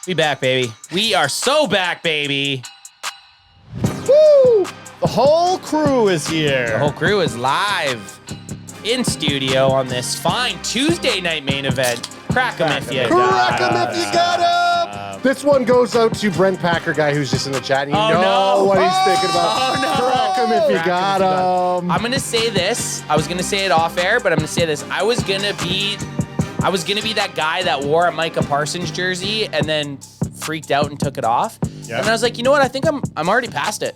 We back, baby. We are so back, baby. Woo! The whole crew is here. The whole crew is live in studio on this fine Tuesday night main event. Crack 'em if you Crack 'em if you got 'em. This one goes out to Brent Packer guy who's just in the chat. And you know what he's thinking about. Oh, no. Crack 'em if you got 'em. I'm gonna say this. I was gonna say it off air, but I'm gonna say this. I was gonna be that guy that wore a Micah Parsons jersey and then freaked out and took it off. Yep. And I was like, you know what? I think I'm already past it.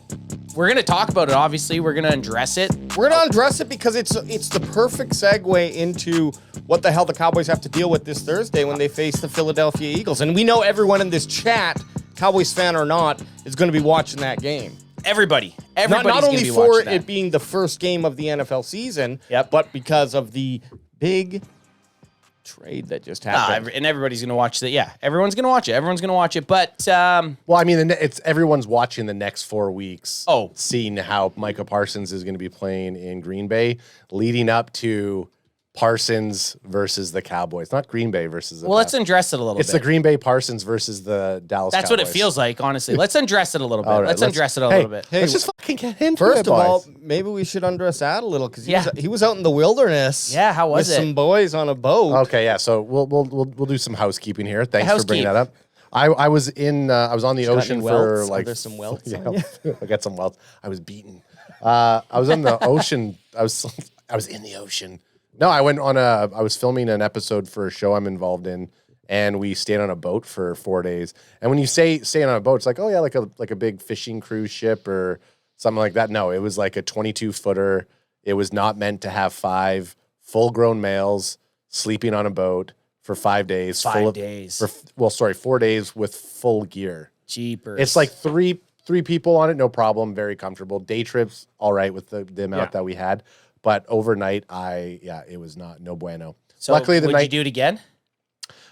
We're gonna talk about it. Obviously, we're gonna address it. We're gonna address it because it's the perfect segue into what the hell the Cowboys have to deal with this Thursday when they face the Philadelphia Eagles. And we know everyone in this chat, Cowboys fan or not, is going to be watching that game. Everybody's not only be for that. it being the first game of the NFL season, Yep. but because of the big trade that just happened. And everybody's gonna watch it. Yeah, everyone's gonna watch it. Everyone's gonna watch it. But well, I mean, it's everyone's watching the next 4 weeks. Oh, seeing how Micah Parsons is going to be playing in Green Bay, leading up to Parsons versus the Cowboys, not Green Bay versus the. Well, let's undress it a little bit. It's the Green Bay Parsons versus the Dallas Cowboys. That's what it feels like, honestly. Let's undress it a little bit. Right, let's undress it a little bit. Hey, let's just fucking get into First it, of all, boys. maybe we should undress Ad a little because Yeah. he was out in the wilderness. Yeah, how was with it? some boys on a boat. Okay, yeah. So we'll do some housekeeping here. Thanks for bringing that up. I was on the ocean for like there's some welts. Yeah, I got some welts. I was beaten. I was on the ocean. I was in the ocean. No, I was filming an episode for a show I'm involved in, and we stayed on a boat for 4 days. And when you say staying on a boat, it's like, oh yeah, like a big fishing cruise ship or something like that. No, it was like a 22-footer. It was not meant to have 5 full-grown males sleeping on a boat for 5 days. 5 days. 4 days with full gear. Jeepers. It's like three people on it, no problem, very comfortable. Day trips, all right with the amount that we had. But overnight, it was no bueno. So luckily, would you do it again?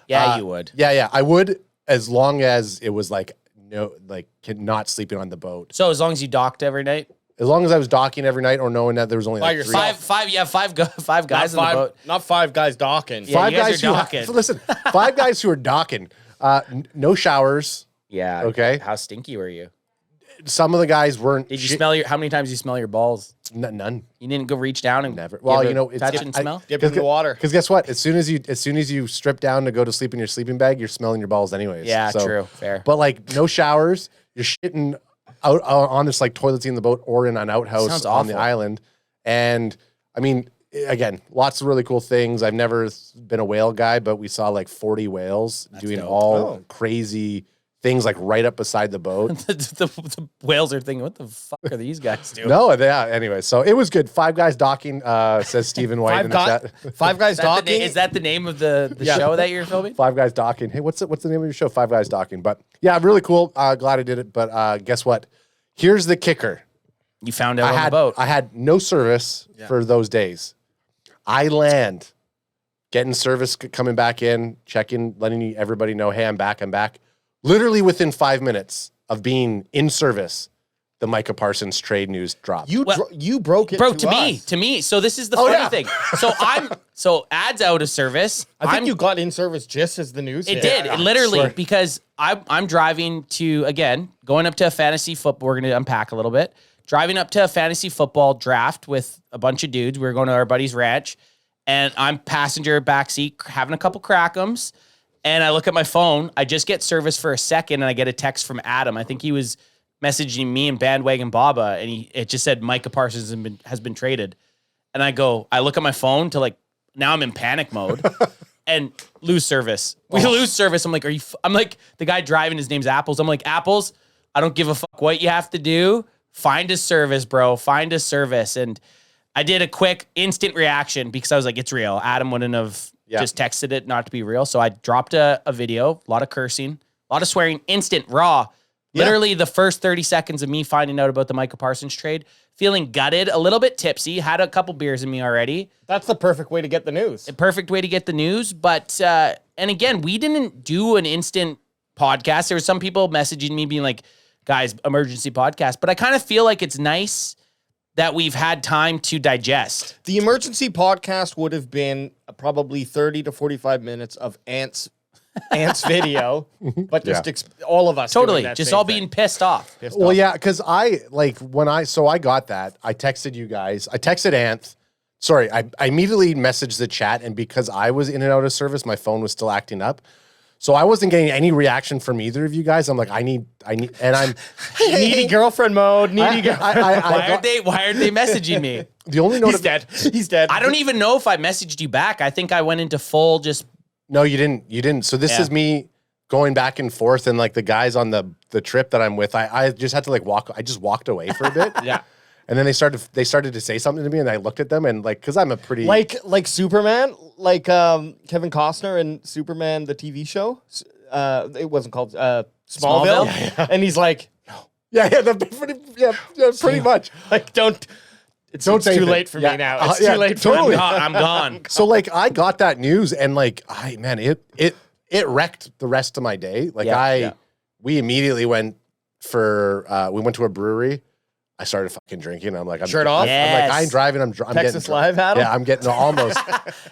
Yeah, you would. Yeah, I would, as long as it was not sleeping on the boat. So as long as you docked every night? As long as I was docking every night or knowing that there was only By like yourself. Five guys on the boat. Not 5 guys docking. Yeah, five you guys guys are who docking. listen, 5 guys who are docking. No showers. Yeah. Okay. How stinky were you? Some of the guys weren't. Did you smell how many times did you smell your balls? None. You didn't go reach down and Never. Well, touch and smell? Dip in the water. Because guess what? As soon as you strip down to go to sleep in your sleeping bag, you're smelling your balls anyways. Yeah, true. Fair. But like no showers, you're shitting out on this like toilet in the boat or in an outhouse Sounds on the awful. island. And I mean, again, lots of really cool things. I've never been a whale guy, but we saw like 40 whales doing dope. all crays things like right up beside the boat. the whales are thinking, what the fuck are these guys doing? No, anyway, so it was good. 5 guys docking, says Stephen White in the chat. 5 guys docking. Is that the name of the show that you're filming? 5 guys docking. Hey, what's the name of your show? 5 guys docking. But yeah, really cool. Glad I did it. But guess what? Here's the kicker. You found out on the boat. I had no service for those days. I land, getting service coming back in, checking, letting everybody know, hey, I'm back. Literally within 5 minutes of being in service, the Micah Parsons trade news dropped. You broke it to me. So this is the funny thing. So Ad's out of service. I think you got in service just as the news hit. It did, literally, because I'm driving to, again, going up to a fantasy football. We're going to unpack a little bit. Driving up to a fantasy football draft with a bunch of dudes. We were going to our buddy's ranch, and I'm passenger backseat having a couple crackums. And I look at my phone. I just get service for a second, and I get a text from Adam. I think he was messaging me and Bandwagon Baba, and it just said Micah Parsons has been traded. And I look at my phone to now I'm in panic mode, and lose service. We lose service. I'm like, I'm like the guy driving. His name's Apples. I'm like, Apples, I don't give a fuck what you have to do. Find a service, bro. Find a service. And I did a quick instant reaction because I was like, it's real. Adam wouldn't have just texted it not to be real. So I dropped a video, a lot of cursing, a lot of swearing, instant, raw. Literally the first 30 seconds of me finding out about the Micah Parsons trade, feeling gutted, a little bit tipsy, had a couple beers in me already. That's the perfect way to get the news. A perfect way to get the news. But, and again, we didn't do an instant podcast. There were some people messaging me being like, guys, emergency podcast. But I kind of feel like it's nice that we've had time to digest. The emergency podcast would have been probably 30 to 45 minutes of Ant's Ant's video, but just all of us Totally. doing that Just same all thing. being pissed off. Well, yeah, because I got that. I texted you guys. I texted Anth. Sorry, I immediately messaged the chat, and because I was in and out of service, my phone was still acting up. So I wasn't getting any reaction from either of you guys. I'm like, I need, and I'm needy girlfriend mode. Needy girlfriend. Why aren't they messaging me? the only He's dead. He's dead. I don't even know if I messaged you back. I think I went into full just. No, you didn't. You didn't. So this is me going back and forth, and like the guys on the trip that I'm with, I just had to like walk. I just walked away for a bit. Yeah. And then they started to say something to me, and I looked at them, and like, because I'm a pretty like Superman, like Kevin Costner in Superman the TV show. It wasn't called Smallville. Smallville? And he's like, pretty much. like don't. It's too anything. late for me now. It's yeah, too late. totally. For me. I'm gone. So like I got that news, and like it wrecked the rest of my day. Like we immediately went we went to a brewery. I started fucking drinking. I'm like, Shirt off? I'm like, I ain't driving. I'm Texas getting Live, Adam? Yeah, I'm getting almost.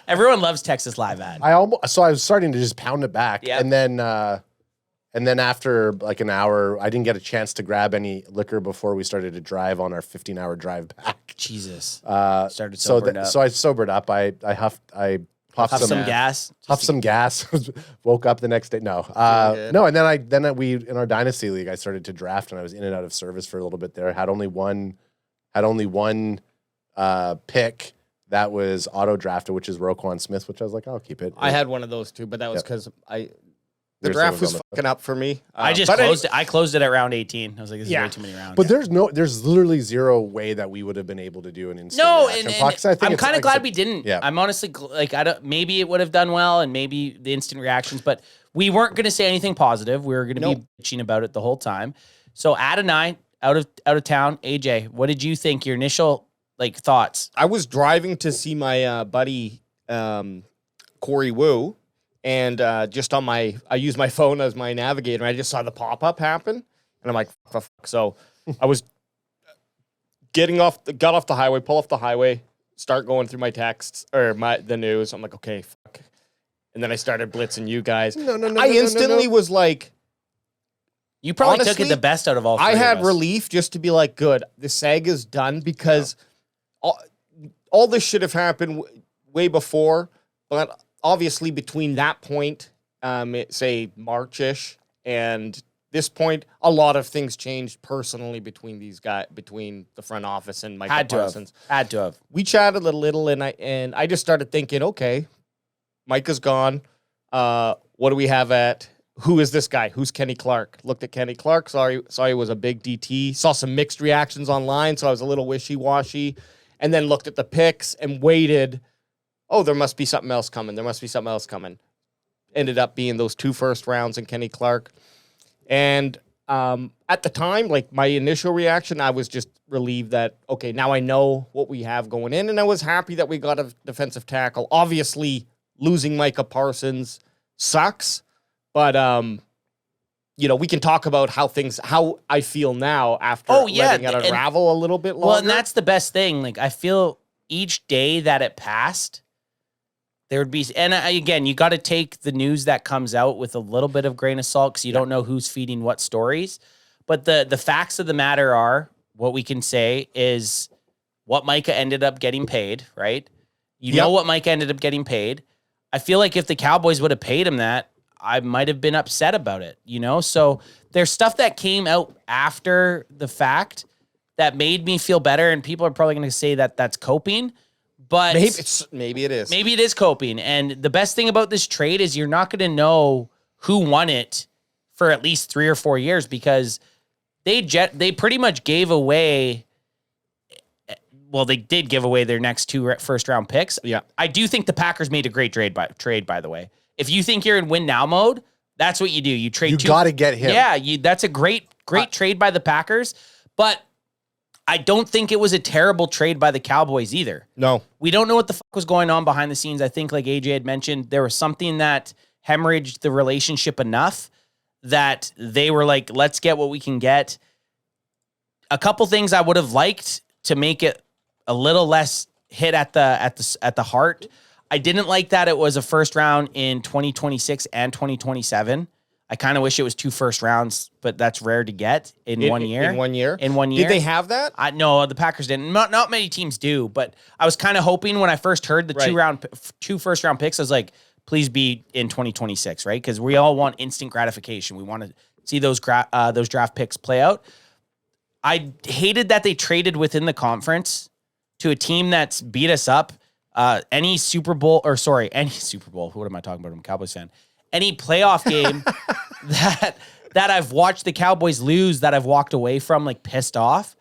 Everyone loves Texas Live ad. So I was starting to just pound it back, Yeah. and then after like an hour, I didn't get a chance to grab any liquor before we started to drive on our 15-hour drive back. Jesus. Started sobering up. So I sobered up. I puffed some gas. Huffed some gas. Woke up the next day. No, no. And then we in our dynasty league, I started to draft, and I was in and out of service for a little bit there. Had only one pick that was auto drafted, which is Roquan Smith, which I was like, I'll keep it. I had one of those too, but that was because the There's draft someone was on the- fucking up for me. I just closed it. I closed it at round 18. I was like, this is way too many rounds. But there's literally zero way that we would have been able to do an instant No, reaction and podcast. I think I'm it's kind of like glad we didn't. Yeah. I'm honestly like, I don't. Maybe it would have done well, and maybe the instant reactions, but we weren't going to say anything positive. We were going to be bitching about it the whole time. So Ad and I out of town. AJ, what did you think? Your initial like thoughts? I was driving to see my buddy Corey Wu, and just on I used my phone as my navigator, and I just saw the pop-up happen, and I'm like, fuck. So I was got off the highway, pull off the highway, start going through my texts or the news. I'm like, okay, fuck. And then I started blitzing you guys. No, I instantly was like, You probably took honestly, it the best out of all three I of had us. relief just to be like, good, the saga's done, because all this should have happened way before, but obviously between that point, say March-ish, and this point, a lot of things changed personally between these guys, between the front office and Micah Parsons. Had to have. We chatted a little, and I just started thinking, okay, Micah's gone. What do we have at? Who is this guy? Who's Kenny Clark? Looked at Kenny Clark. Saw he was a big DT. Saw some mixed reactions online, so I was a little wishy-washy. And then looked at the picks and waited. Oh, there must be something else coming. There must be something else coming. Ended up being those 2 first rounds in Kenny Clark. And at the time, like my initial reaction, I was just relieved that, okay, now I know what we have going in. And I was happy that we got a defensive tackle. Obviously, losing Micah Parsons sucks. But, we can talk about how I feel now after letting it unravel a little bit longer. Well, and that's the best thing. Like, I feel each day that it passed, there would be, and again, you got to take the news that comes out with a little bit of grain of salt because you don't know who's feeding what stories. But the facts of the matter are, what we can say is what Micah ended up getting paid, right? You know what Micah ended up getting paid. I feel like if the Cowboys would have paid him that, I might have been upset about it, So there's stuff that came out after the fact that made me feel better, and people are probably going to say that that's coping, but maybe it is. Maybe it is coping. And the best thing about this trade is you're not going to know who won it for at least 3 or 4 years, because they pretty much gave away. Well, they did give away their next 2 first round picks. Yeah, I do think the Packers made a great trade. By the way. If you think you're in win now mode, that's what you do. You trade. You got to get him. Yeah, that's a great trade by the Packers. But I don't think it was a terrible trade by the Cowboys either. No, we don't know what the fuck was going on behind the scenes. I think, like AJ had mentioned, there was something that hemorrhaged the relationship enough that they were like, "Let's get what we can get." A couple things I would have liked to make it a little less hit at the heart. I didn't like that it was a first round in 2026 and 2027. I kind of wish it was 2 first rounds, but that's rare to get in 1 year. In 1 year? In 1 year. Did they have that? No, the Packers didn't. Not many teams do, but I was kind of hoping when I first heard the 2 first round picks, I was like, please be in 2026, right? Because we all want instant gratification. We want to see those draft picks play out. I hated that they traded within the conference to a team that's beat us up. Any Super Bowl. What am I talking about? I'm a Cowboys fan. Any playoff game that I've watched the Cowboys lose, that I've walked away from, like, pissed off,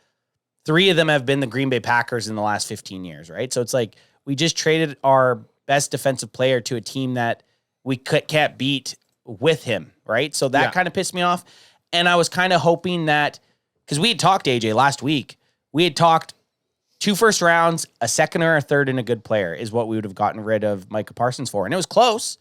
3 of them have been the Green Bay Packers in the last 15 years, right? So it's like we just traded our best defensive player to a team that we can't beat with him, right? So that kind of pissed me off. And I was kind of hoping that, because we had talked, AJ, last week, we had talked 2 first rounds, a second or a third, and a good player is what we would have gotten rid of Micah Parsons for. And it was close.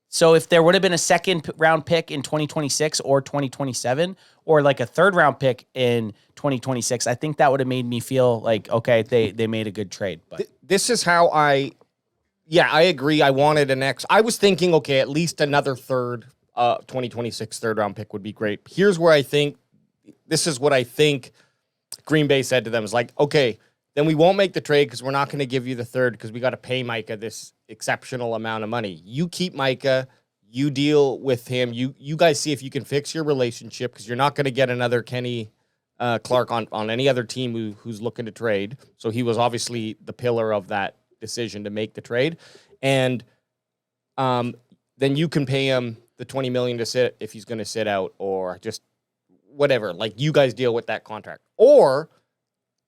So if there would have been a second round pick in 2026 or 2027, or like a third round pick in 2026, I think that would have made me feel like, okay, they made a good trade. But this is how I agree. I wanted I was thinking, okay, at least another 2026 third round pick would be great. Here's where this is what I think Green Bay said to them is like, okay, then we won't make the trade because we're not going to give you the third because we got to pay Micah this exceptional amount of money. You keep Micah, you deal with him. You guys see if you can fix your relationship because you're not going to get another Kenny Clark on any other team who's looking to trade. So he was obviously the pillar of that decision to make the trade. And then you can pay him the $20 million to sit if he's going to sit out or just whatever. Like, you guys deal with that contract. Or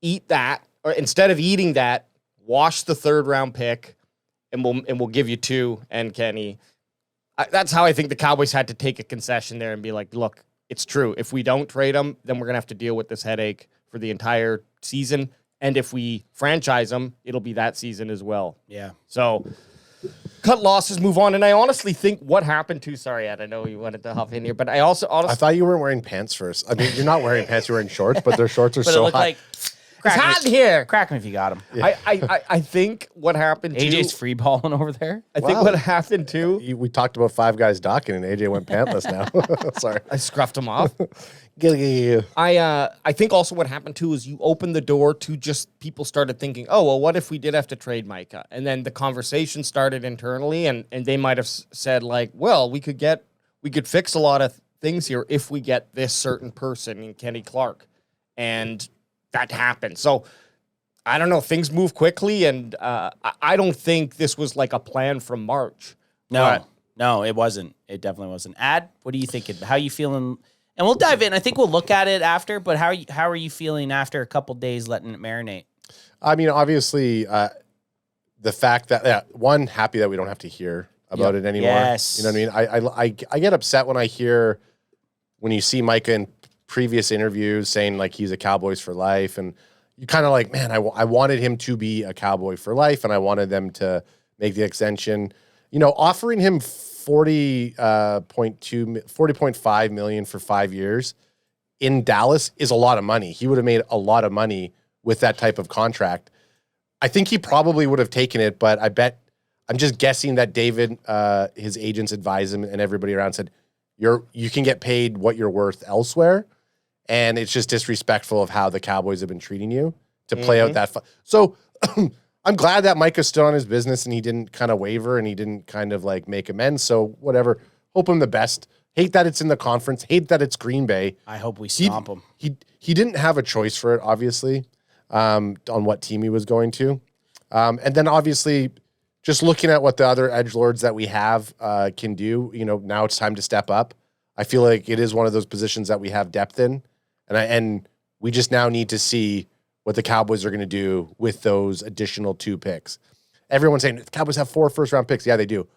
eat that. Or instead of eating that, wash the third round pick, and we'll give you 2 and Kenny. That's how I think the Cowboys had to take a concession there and be like, look, it's true. If we don't trade him, then we're gonna have to deal with this headache for the entire season. And if we franchise him, it'll be that season as well. yeah. So cut losses, move on. And I honestly think what happened to, sorry, Ed, I know you wanted to hop in here, but I also honestly, I thought you weren't wearing pants first. I mean, you're not wearing pants, you're wearing shorts, but their shorts are But it so looked hot. like it's hot in here. Crack him if you got him. Yeah. I think what happened to AJ's free balling over there. I think what happened too. We talked about 5 guys docking, and AJ went pantless now. Sorry. I scruffed him off. Yeah. I think also what happened too is you opened the door to just people started thinking, oh, well, what if we did have to trade Micah? And then the conversation started internally, and they might have said like, well, we could fix a lot of things here if we get this certain person in Kenny Clark. And that happened. So I don't know. Things move quickly, and I don't think this was like a plan from March. No, it wasn't. It definitely wasn't. Ad, what are you thinking? How are you feeling? And we'll dive in. I think we'll look at it after, but how are you feeling after a couple days letting it marinate? I mean, obviously, the fact that, one, happy that we don't have to hear about it anymore. Yes. You know what I mean? I get upset when you see Micah in previous interviews saying like he's a Cowboys for life, and you kind of like, man, I wanted him to be a Cowboy for life, and I wanted them to make the extension. You know, offering him $40.5 million for 5 years in Dallas is a lot of money. He would have made a lot of money with that type of contract. I think he probably would have taken it, but I'm just guessing that David, his agents advised him, and everybody around said, you can get paid what you're worth elsewhere. And it's just disrespectful of how the Cowboys have been treating you to play out that. So I'm glad that Micah stood on his business and he didn't kind of waver and he didn't kind of like make amends. So whatever. Hope him the best. Hate that it's in the conference. Hate that it's Green Bay. I hope we stomp him. He didn't have a choice for it, obviously, on what team he was going to. And then obviously just looking at what the other edgelords that we have can do, you know, now it's time to step up. I feel like it is one of those positions that we have depth in. And we just now need to see what the Cowboys are going to do with those additional 2 picks. Everyone's saying the Cowboys have 4 first-round picks. Yeah, they do.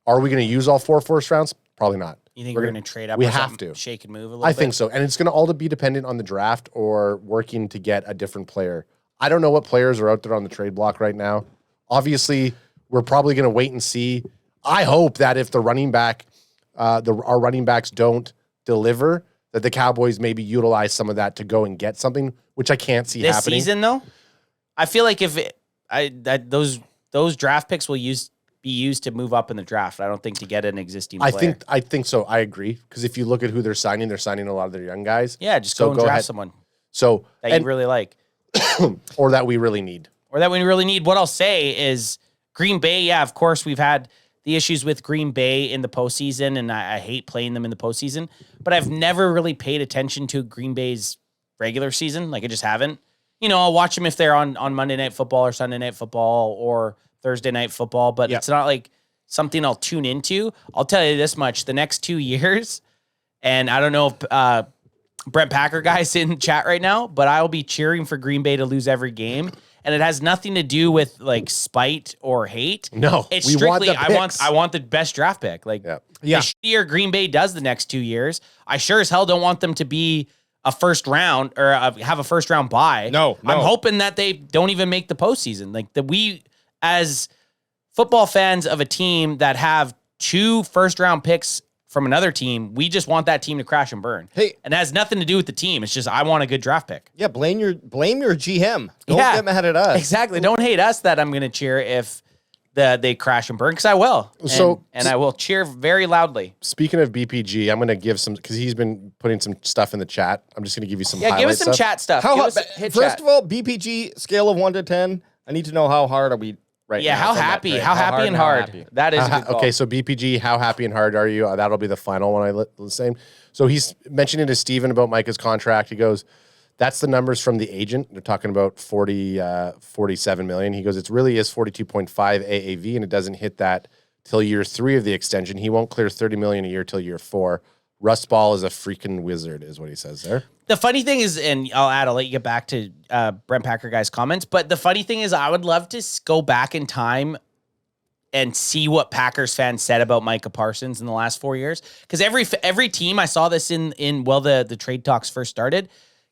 Are we going to use all 4 first rounds? Probably not. You think we're going to trade up? We or have something, to. shake and move a little bit? I think so. And it's going to all be dependent on the draft or working to get a different player. I don't know what players are out there on the trade block right now. Obviously, we're probably going to wait and see. I hope that if the running back, our running backs don't deliver, that the Cowboys maybe utilize some of that to go and get something, which I can't see this happening. season, though, I feel like if those draft picks will use be used to move up in the draft. I don't think to get an existing player. I think so. I agree. Because if you look at who they're signing a lot of their young guys. Yeah, just go and draft someone So that you really like. Or that we really need. What I'll say is Green Bay, yeah, of course, we've had the issues with Green Bay in the postseason, and I hate playing them in the postseason, but I've never really paid attention to Green Bay's regular season. Like, I just haven't. You know, I'll watch them if they're on Monday Night Football or Sunday Night Football or Thursday Night Football, but it's not like something I'll tune into. I'll tell you this much, the next 2 years, and I don't know if Brent Packer guy's in chat right now, but I'll be cheering for Green Bay to lose every game. And it has nothing to do with like spite or hate. No, it's strictly I want the best draft pick. Like yeah. the year Green Bay does the next 2 years, I sure as hell don't want them to be a first round or have a first round bye. No, I'm hoping that they don't even make the postseason. Like we as football fans of a team that have 2 first round picks from another team, we just want that team to crash and burn. Hey, and it has nothing to do with the team. It's just I want a good draft pick. Yeah, blame your GM. Don't get mad at us. Exactly. Don't hate us that I'm going to cheer if they crash and burn, because I will. And I will cheer very loudly. Speaking of BPG, I'm going to give some, because he's been putting some stuff in the chat. I'm just going to give you some give us some chat stuff. First of all, BPG scale of 1 to 10. I need to know how hard are we right now. How happy and hard. Happy. That is a good call. Okay, so BPG, how happy and hard are you? That'll be the final one I say. So he's mentioning to Steven about Micah's contract. He goes, that's the numbers from the agent. They're talking about 47 million. He goes, it really is 42.5 AAV, and it doesn't hit that till year 3 of the extension. He won't clear 30 million a year till year 4. Russ Ball is a freaking wizard, is what he says there. The funny thing is, and I'll let you get back to Brent Packer guy's comments, but the funny thing is I would love to go back in time and see what Packers fans said about Micah Parsons in the last 4 years. Because every team, I saw this in the trade talks first started,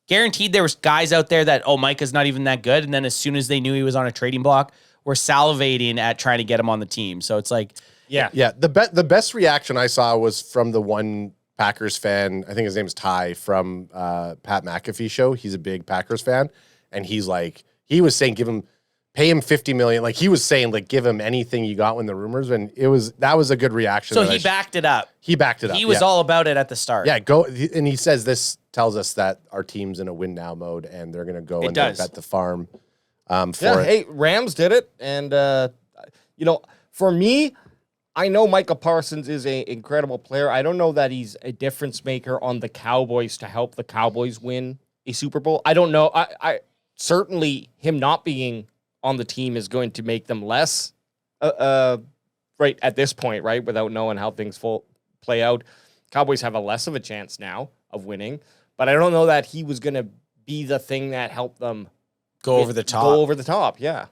guaranteed there was guys out there that, Micah's not even that good. And then as soon as they knew he was on a trading block, were salivating at trying to get him on the team. So it's like... Yeah. The best reaction I saw was from the one Packers fan, I think his name's Ty, from Pat McAfee show. He's a big Packers fan. And he was saying, pay him $50 million. Like, he was saying, like, give him anything you got when the rumors, and that was a good reaction. So he backed it up. He backed it up. He was all about it at the start. Yeah, and he says this tells us that our team's in a win now mode, and they're going to go bet the farm for it. Hey, Rams did it, and for me, I know Micah Parsons is an incredible player. I don't know that he's a difference maker on the Cowboys to help the Cowboys win a Super Bowl. I don't know. I certainly him not being on the team is going to make them less right at this point, right? Without knowing how things play out. Cowboys have a less of a chance now of winning, but I don't know that he was going to be the thing that helped them go over the top. Yeah.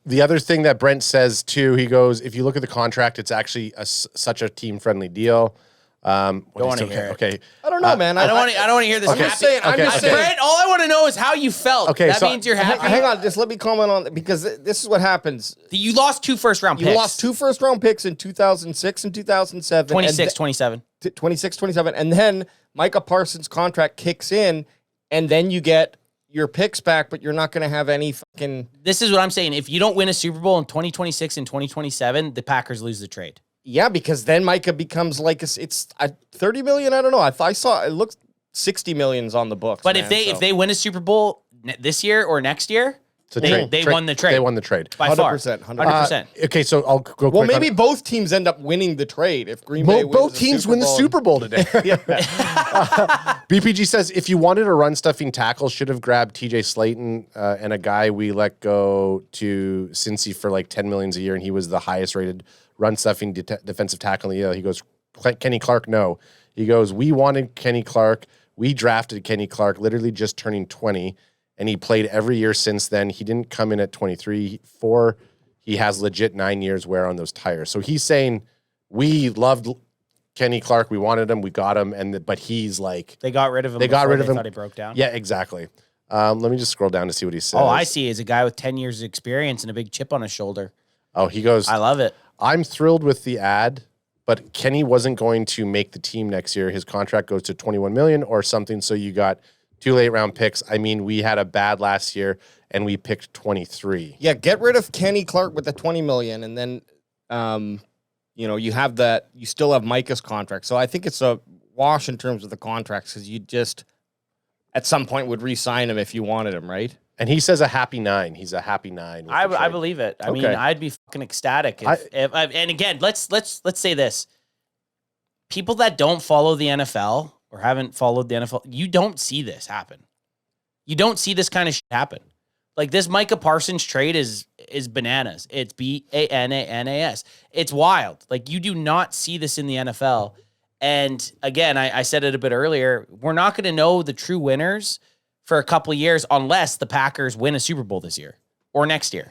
The other thing that Brent says too, he goes, if you look at the contract, it's actually such a team-friendly deal. Don't want to hear it. Okay. I don't know, man. I don't want to hear this. I'm just saying. Brent, all I want to know is how you felt. Okay, that means you're happy. Hang on, just let me comment on it, because this is what happens. You lost 2 first-round picks. You lost 2 first-round picks in 2006 and 2007. 26, 27. 26, 27. And then Micah Parsons' contract kicks in, and then you get your picks back, but you're not going to have any fucking... This is what I'm saying. If you don't win a Super Bowl in 2026 and 2027, the Packers lose the trade. Yeah, because then Micah becomes like it's 30 million. I don't know. I saw it looks 60 millions on the books. But if they win a Super Bowl this year or next year, they won the trade. They won the trade by 100%. 100%. Okay, so I'll go. Well, maybe both teams end up winning the trade if Green Bay wins both teams win the Super Bowl today. BPG says if you wanted a run stuffing tackle, should have grabbed TJ Slayton and a guy we let go to Cincy for like $10 million a year, and he was the highest rated run stuffing defensive tackle in the year. He goes, Kenny Clark, no. He goes, we wanted Kenny Clark. We drafted Kenny Clark, literally just turning 20, and he played every year since then. He didn't come in at 23. He has legit 9 years wear on those tires. So he's saying we loved Kenny Clark. We wanted him. We got him. But he's like... They got rid of him They got rid of him. Thought he broke down. Yeah, exactly. Let me just scroll down to see what he says. Oh, I see. He's a guy with 10 years of experience and a big chip on his shoulder. Oh, he goes... I love it. I'm thrilled with the ad, but Kenny wasn't going to make the team next year. His contract goes to $21 million or something, so you got 2 late-round picks. I mean, we had a bad last year, and we picked 23. Yeah, get rid of Kenny Clark with the $20 million, and then, you have that. You still have Micah's contract. So I think it's a wash in terms of the contracts because you just, at some point, would re-sign him if you wanted him, right? And he says a happy 9. He's a happy 9. I believe it. I mean, I'd be fucking ecstatic. If and again, let's say this. People that don't follow the NFL or haven't followed the NFL, you don't see this happen. You don't see this kind of shit happen. Like this Micah Parsons trade is bananas. It's BANANAS. It's wild. Like you do not see this in the NFL. And again, I said it a bit earlier, we're not going to know the true winners for a couple of years unless the Packers win a Super Bowl this year or next year.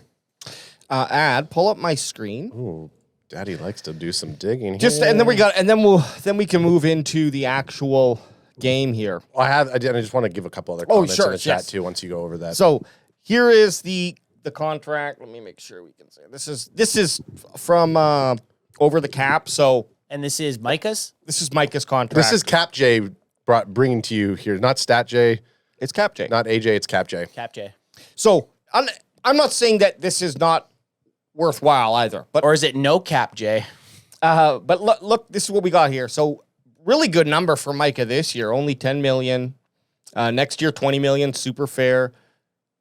Pull up my screen. Ooh, Daddy likes to do some digging. And then we can move into the actual game here. I just want to give a couple other comments in the chat too once you go over that. So here is the contract. Let me make sure we can say this is from Over the Cap. So and this is Micah's. This is Micah's contract. This is Cap J bringing to you here, not Stat J. It's Cap J. Not AJ, it's Cap J. Cap J. So I'm not saying that this is not worthwhile either. But or is it no Cap J? But look, this is what we got here. So really good number for Micah this year. Only $10 million. Next year, $20 million. Super fair.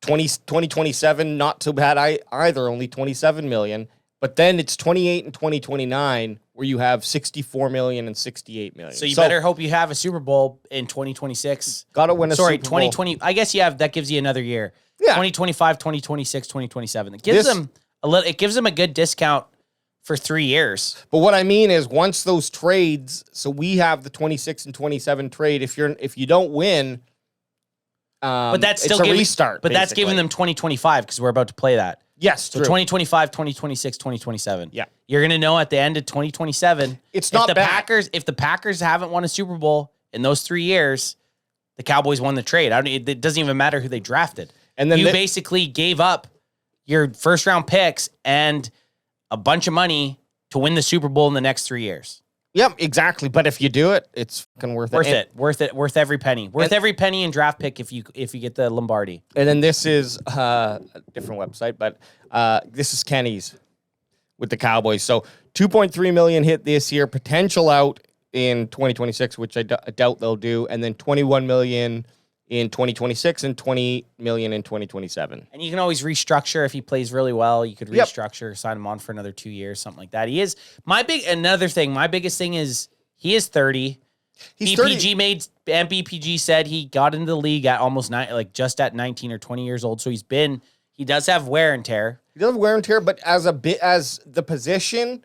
2027, not too bad either. Only $27 million. But then it's 28 and 2029 where you have $64 million and $68 million. So you better hope you have a Super Bowl in 2026. Got to win a Super Bowl. 2020. I guess that gives you another year. Yeah. 2025, 2026, 2027. It gives them it gives them a good discount for 3 years. But what I mean is once those trades, so we have the 26 and 27 trade. If you don't win, but that's still it's a restart. But that's giving them 2025 because we're about to play that. Yes, so true. 2025, 2026, 2027. Yeah. You're going to know at the end of 2027. It's not bad. If the Packers haven't won a Super Bowl in those 3 years, the Cowboys won the trade. It doesn't even matter who they drafted. And then you basically gave up your first round picks and a bunch of money to win the Super Bowl in the next 3 years. Yep, exactly. But if you do it, it's fucking worth it. Worth every penny. Every penny in draft pick if you get the Lombardi. And then this is a different website, but this is Kenny's with the Cowboys. So $2.3 million hit this year, potential out in 2026, which I doubt they'll do, and then $21 million in 2026 and $20 million in 2027. And you can always restructure if he plays really well. You could restructure, sign him on for another 2 years, something like that. My biggest thing is he is 30. BPG said he got into the league at almost just at 19 or 20 years old. So he does have wear and tear. He does have wear and tear, but as the position,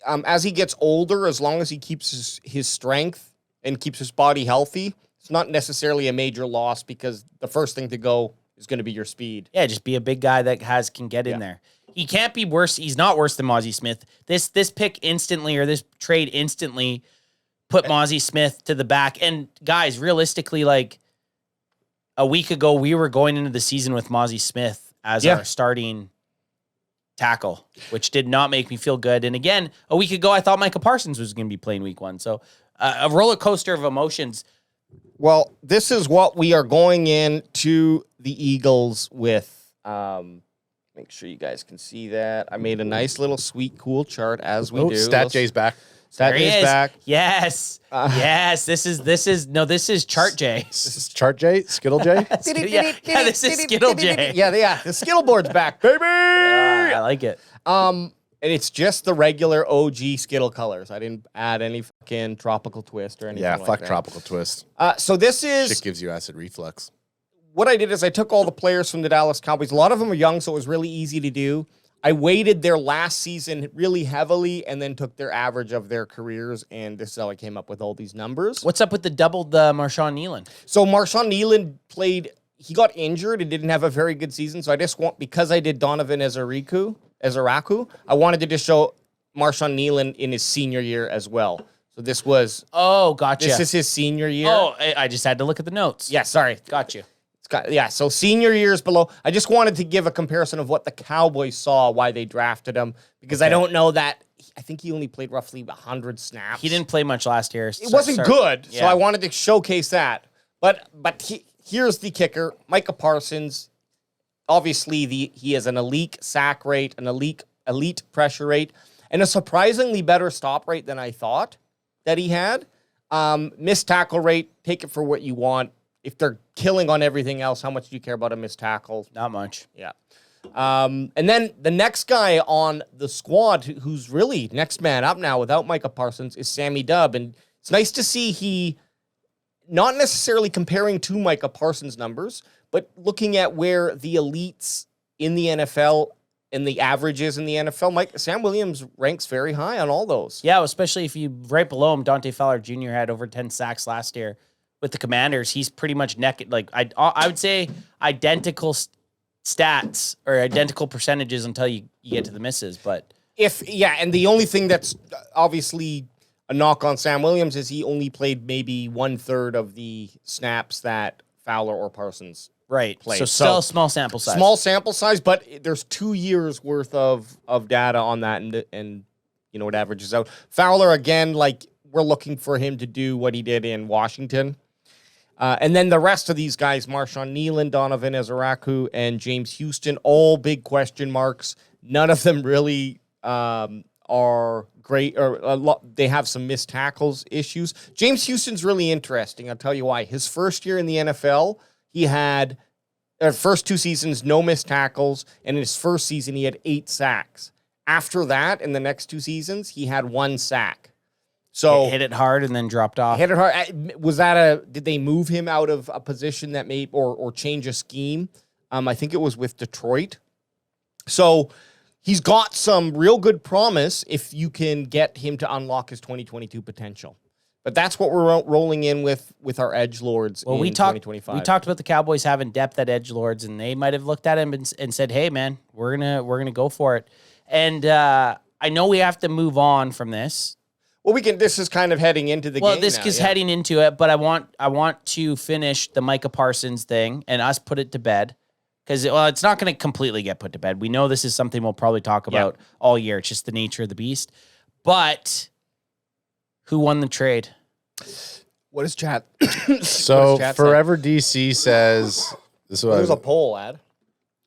as he gets older, as long as he keeps his strength and keeps his body healthy, it's not necessarily a major loss because the first thing to go is going to be your speed. Yeah, just be a big guy that can get in there. He can't be worse. He's not worse than Mozzie Smith. This pick instantly, or this trade instantly, put Mozzie Smith to the back. And guys, realistically, like a week ago, we were going into the season with Mozzie Smith as our starting tackle, which did not make me feel good. And again, a week ago, I thought Micah Parsons was going to be playing week 1. So a roller coaster of emotions. Well, this is what we are going into the Eagles with. Make sure you guys can see that. I made a nice little sweet, cool chart as we do. Stat J's back. Stat J's back. Yes. Yes. This is Chart J. This is Chart J? Skittle J? This is Skittle J. Yeah. The Skittle board's back, baby. I like it. And it's just the regular OG Skittle colors. I didn't add any fucking tropical twist or anything like that. Yeah, fuck tropical twist. So this is... Shit gives you acid reflux. What I did is I took all the players from the Dallas Cowboys. A lot of them are young, so it was really easy to do. I weighted their last season really heavily and then took their average of their careers, and this is how I came up with all these numbers. What's up with the doubled Marshawn Nealon? So Marshawn Nealon he got injured and didn't have a very good season, so because I did Donovan Ezeraku, I wanted to just show Marshawn Nealon in his senior year as well. So this was... Oh, gotcha. This is his senior year. Oh, I just had to look at the notes. Yeah, sorry. Got you. So senior years below. I just wanted to give a comparison of what the Cowboys saw, why they drafted him, because I don't know that... I think he only played roughly 100 snaps. He didn't play much last year. It wasn't good, so I wanted to showcase that. But here's the kicker. Micah Parsons, obviously he has an elite sack rate, an elite pressure rate, and a surprisingly better stop rate than I thought that he had. Missed tackle rate, take it for what you want. If they're killing on everything else, how much do you care about a missed tackle? Not much. Yeah. And then the next guy on the squad who's really next man up now without Micah Parsons is Sammy Dubb. And it's nice to see he, not necessarily comparing to Micah Parsons' numbers, but looking at where the elites in the NFL and the averages in the NFL, Sam Williams ranks very high on all those. Yeah, especially if you right below him, Dante Fowler Jr. had over 10 sacks last year with the Commanders. He's pretty much like I would say identical stats or identical percentages until you get to the misses. But and the only thing that's obviously a knock on Sam Williams is he only played maybe 1/3 of the snaps that Fowler or Parsons played. So still a small sample size. Small sample size, but there's 2 years worth of data on that, and you know it averages out. Fowler again, like we're looking for him to do what he did in Washington. And then the rest of these guys, Marshawn Nealon, Donovan Ezaraku, and James Houston, all big question marks. None of them really are great, or they have some missed tackles issues. James Houston's really interesting. I'll tell you why. His first year in the NFL, he had, first 2 seasons, no missed tackles, and in his first season, he had 8 sacks. After that, in the next 2 seasons, he had 1 sack. So hit it hard and then dropped off. Hit it hard. Was that did they move him out of a position that may, or change a scheme? I think it was with Detroit. So he's got some real good promise if you can get him to unlock his 2022 potential. But that's what we're rolling in with our edgelords in 2025. We talked about the Cowboys having depth at edgelords, and they might have looked at him and said, "Hey, man, we're gonna go for it." And I know we have to move on from this. Well, this is kind of heading into the game. Well, this is heading into it, but I want to finish the Micah Parsons thing and us put it to bed. Because, it's not going to completely get put to bed. We know this is something we'll probably talk about all year. It's just the nature of the beast. But who won the trade? What is chat? So Forever DC says this was there's a poll, ad.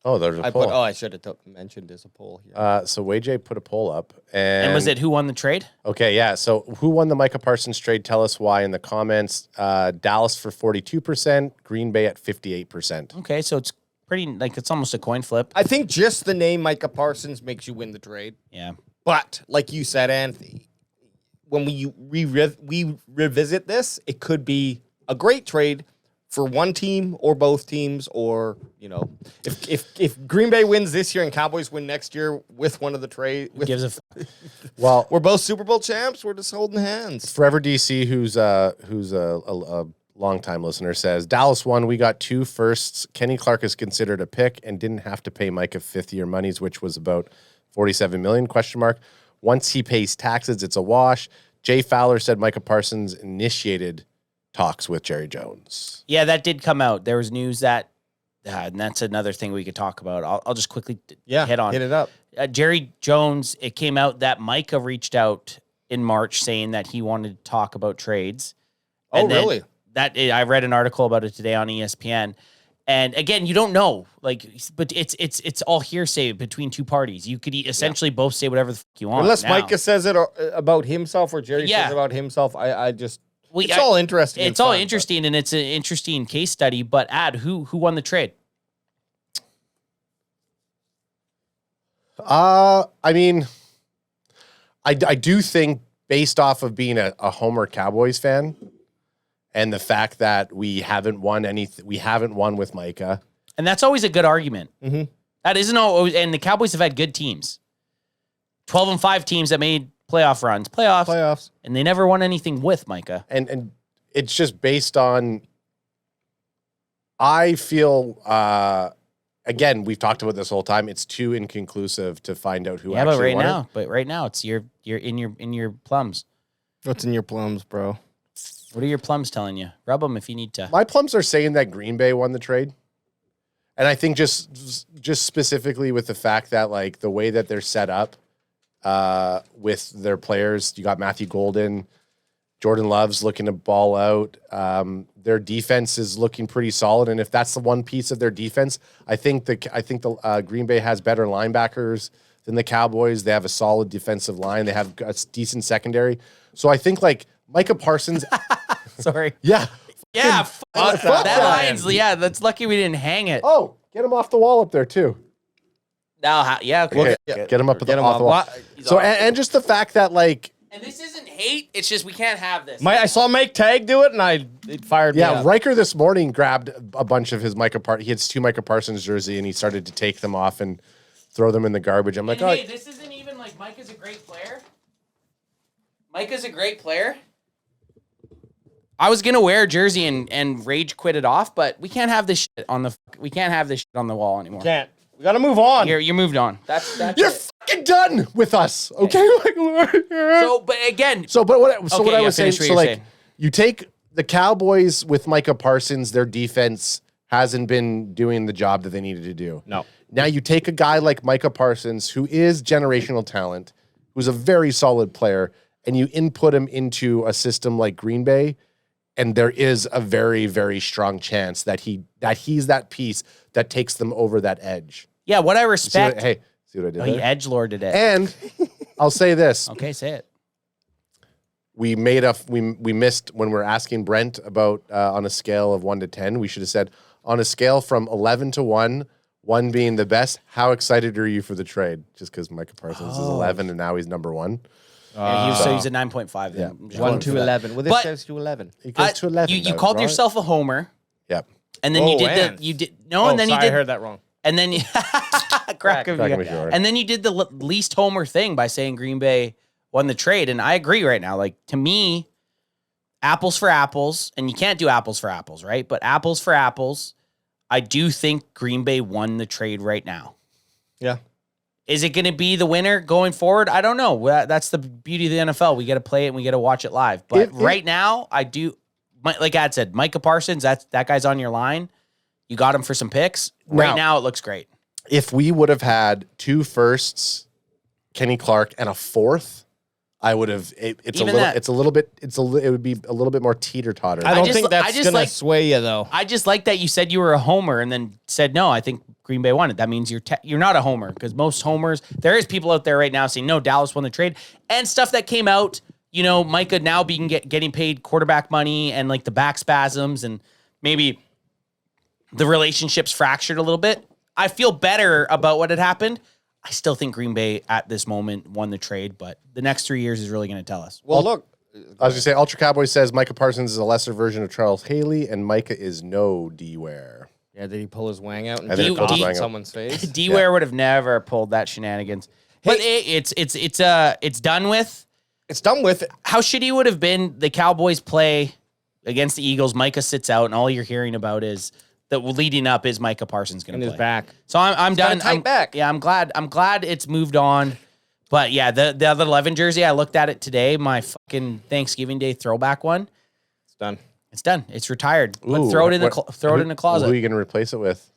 Oh, there's a poll. I should have mentioned there's a poll here. So WayJ put a poll up, and was it who won the trade? Okay, yeah. So who won the Micah Parsons trade? Tell us why in the comments. Dallas for 42%, Green Bay at 58%. Okay, so it's pretty it's almost a coin flip. I think just the name Micah Parsons makes you win the trade. Yeah, but like you said, Anthony, when we revisit this, it could be a great trade for one team or both teams, or if Green Bay wins this year and Cowboys win next year with one of the trade, gives a fuck. Well, we're both Super Bowl champs. We're just holding hands. Forever DC, who's a longtime listener, says Dallas won. We got 2 firsts. Kenny Clark is considered a pick and didn't have to pay Micah 5th-year monies, which was about $47 million? Once he pays taxes, it's a wash. Jay Fowler said Micah Parsons initiated talks with Jerry Jones. Yeah, that did come out. There was news that, and that's another thing we could talk about. I'll just quickly hit it up. Jerry Jones, it came out that Micah reached out in March saying that he wanted to talk about trades. Oh, really? I read an article about it today on ESPN. And again, you don't know, but it's all hearsay between 2 parties. You could essentially both say whatever the fuck you want. Unless Micah says it about himself or Jerry says it about himself, it's all interesting. It's all interesting, and it's an interesting case study. But who won the trade? I mean, I do think based off of being a Homer Cowboys fan and the fact that we haven't won with Micah, and that's always a good argument. Mm-hmm. That isn't always, and the Cowboys have had good teams, 12-5 teams that made playoffs, and they never won anything with Micah. And it's just based on, I feel, again, we've talked about this whole time. It's too inconclusive to find out who actually won it. But right now, it's you're in your plums. What's in your plums, bro? What are your plums telling you? Rub them if you need to. My plums are saying that Green Bay won the trade. And I think just specifically with the fact that the way that they're set up with their players, you got Matthew Golden, Jordan Love's looking to ball out. Their defense is looking pretty solid, and if that's the one piece of their defense, I think the Green Bay has better linebackers than the Cowboys. They have a solid defensive line. They have a decent secondary. So I think like Micah Parsons. Sorry. Yeah. Yeah. fuck That that. line's, yeah, that's lucky we didn't hang it. Oh, get him off the wall up there too. Now, yeah, okay. Okay, get him up Get him off the wall. off. So and just the fact that like. And this isn't hate. It's just we can't have this. I saw Mike Tag do it, and it fired me Yeah, up. Riker this morning grabbed a bunch of his he had 2 Micah Parsons jersey, and he started to take them off and throw them in the garbage. I'm like, And hey, this isn't even like Micah's a great player. Micah's a great player. I was gonna wear a jersey and rage quit it off, but we can't have this shit on the wall anymore. Can't. We got to move on. You're moved on. That's you're it. fucking done with us, okay? So, but again, what I Okay, was saying, finish what so you're like saying. you take the Cowboys with Micah Parsons, their defense hasn't been doing the job that they needed to do. No. Now you take a guy like Micah Parsons, who is generational talent, who's a very solid player, and you input him into a system like Green Bay, and there is a very, very strong chance that he's that piece that takes them over that edge. yeah, what I See respect. what I did He there? edgelorded it. And I'll say this. Okay, say it. We missed when we're asking Brent about on a scale of 1 to 10. We should have said on a scale from 11 to 1, 1 being the best. How excited are you for the trade? Just because Micah Parsons is 11 and now he's number 1. Yeah, he's a 9.5. Then. I'm just 1 going to for that. 11. Well, this But- goes to 11. He goes to 11. You called yourself a homer, Yep. and then Oh, you did and- and then sorry, you I did, heard that wrong. and then you crack of Crack you. of a short. And then you did the least homer thing by saying Green Bay won the trade, and I agree right now. Like to me, apples for apples, and you can't do apples for apples, right? But apples for apples, I do think Green Bay won the trade right now. Yeah. Is it going to be the winner going forward? I don't know. That's the beauty of the NFL. We got to play it and we got to watch it live. But right now, I do. Like Ad said, Micah Parsons. That guy's on your line. You got him for some picks. Right now, it looks great. If we would have had 2 firsts, Kenny Clark, and a 4th, I would have. It would be a little bit more teeter totter. I don't just- think I that's just going to like- sway you, though. I just like that you said you were a homer and then said no. I think Green Bay won it. That means you're not a homer because most homers. There is people out there right now saying no, Dallas won the trade and stuff that came out. You know, Micah now getting paid quarterback money and like the back spasms and maybe the relationship's fractured a little bit. I feel better about what had happened. I still think Green Bay at this moment won the trade, but the next 3 years is really going to tell us. Well, look. I was going to say, Ultra Cowboy says Micah Parsons is a lesser version of Charles Haley, and Micah is no D-Ware. Yeah, did he pull his wang out and I think just he pulled his off wang out. someone's face? D-Ware would have never pulled that shenanigans. But it's done with. It's done with. How shitty would have been the Cowboys play against the Eagles. Micah sits out, and all you're hearing about is that leading up is Micah Parsons going In to his play. back. So I'm done. tight back. Yeah, I'm glad it's moved on. But yeah, the other 11 jersey, I looked at it today. My fucking Thanksgiving Day throwback one. It's done. It's done. It's retired. Ooh, Throw it in the closet. Who are you going to replace it with?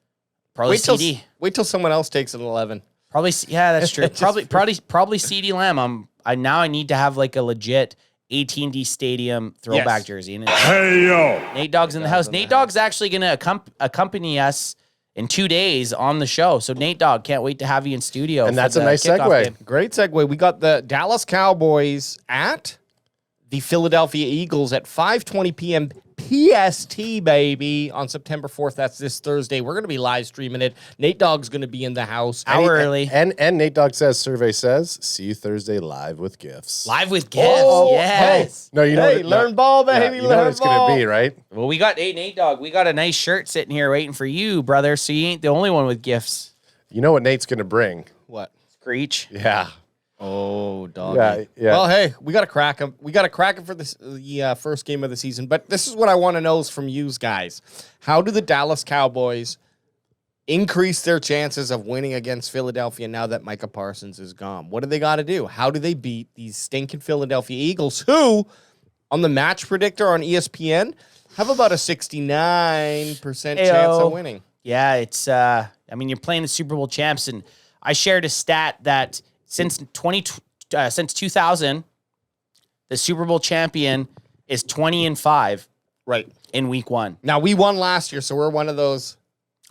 Probably CD. Wait till someone else takes an 11. Probably, yeah, that's true. probably CD Lamb. I need to have like a legit AT&T Stadium throwback Yes. jersey. And hey yo, Nate Dogg's in the house. Nate Dogg's actually going to accompany us in 2 days on the show. So Nate Dogg, can't wait to have you in studio. And for that's a the nice kickoff segue. game. Great segue. We got the Dallas Cowboys at the Philadelphia Eagles at 5:20 p.m. PST, baby, on September 4th. That's this Thursday. We're going to be live streaming it. Nate Dogg's going to be in the house. Hour early. And Nate Dogg says, survey says, see you Thursday live with gifts. Live with gifts. Oh, yes. No, you know Hey, learn ball, baby. you know what it's going to be, right? Well, we got Nate Dogg. We got a nice shirt sitting here waiting for you, brother. So you ain't the only one with gifts. You know what Nate's going to bring. What? Screech. Yeah. Oh, dog. Yeah. Well, hey, we got to crack him. We got to crack him for the first game of the season. But this is what I want to know is from you guys. How do the Dallas Cowboys increase their chances of winning against Philadelphia now that Micah Parsons is gone? What do they got to do? How do they beat these stinking Philadelphia Eagles who, on the match predictor on ESPN, have about a 69% chance of winning? Yeah, it's you're playing the Super Bowl champs, and I shared a stat that since 2000, the Super Bowl champion is 20-5 Right. in week 1. Now, we won last year, so we're one of those.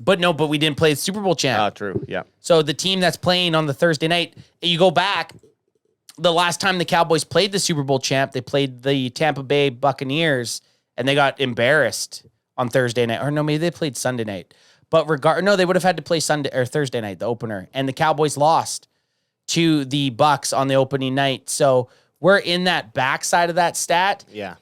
But we didn't play the Super Bowl champ. True, yeah. So the team that's playing on the Thursday night, you go back, the last time the Cowboys played the Super Bowl champ, they played the Tampa Bay Buccaneers, and they got embarrassed on Thursday night. Or no, maybe they played Sunday night. But they would have had to play Sunday or Thursday night, the opener. And the Cowboys lost to the Bucs on the opening night. So we're in that backside of that stat. Yeah.